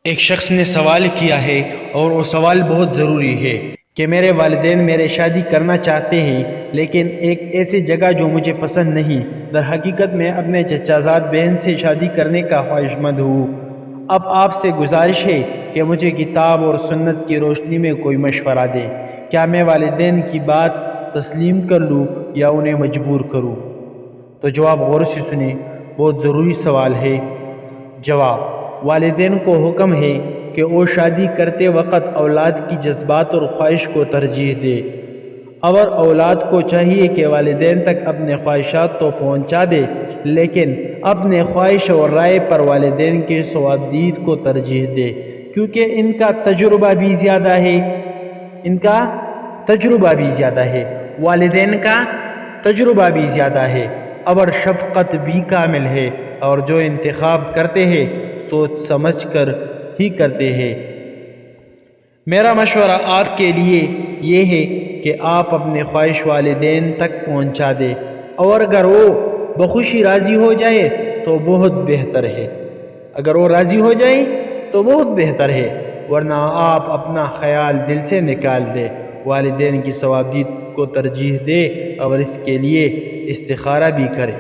ایک شخص نے سوال کیا ہے اور وہ سوال بہت ضروری ہے کہ میرے والدین میرے شادی کرنا چاہتے ہیں لیکن ایک ایسی جگہ جو مجھے پسند نہیں۔ در حقیقت میں اپنے چچا زاد بہن سے شادی کرنے کا خواہش مند ہوں۔ اب آپ سے گزارش ہے کہ مجھے کتاب اور سنت کی روشنی میں کوئی مشورہ دے۔ کیا میں والدین کی بات تسلیم کر لوں یا انہیں مجبور کروں؟ تو جواب غور سے سنیں، بہت ضروری سوال ہے۔ جواب: والدین کو حکم ہے کہ وہ شادی کرتے وقت اولاد کی جذبات اور خواہش کو ترجیح دے، اور اولاد کو چاہیے کہ والدین تک اپنے خواہشات تو پہنچا دے لیکن اپنے خواہش اور رائے پر والدین کے ثوابدید کو ترجیح دے، کیونکہ ان کا تجربہ بھی زیادہ ہے، والدین کا تجربہ بھی زیادہ ہے اور شفقت بھی کامل ہے، اور جو انتخاب کرتے ہیں سوچ سمجھ کر ہی کرتے ہیں۔ میرا مشورہ آپ کے لیے یہ ہے کہ آپ اپنے خواہش والدین تک پہنچا دیں، اور اگر وہ بخوشی راضی ہو جائے تو بہت بہتر ہے، ورنہ آپ اپنا خیال دل سے نکال دیں، والدین کی ثوابدید کو ترجیح دیں اور اس کے لیے استخارہ بھی کریں۔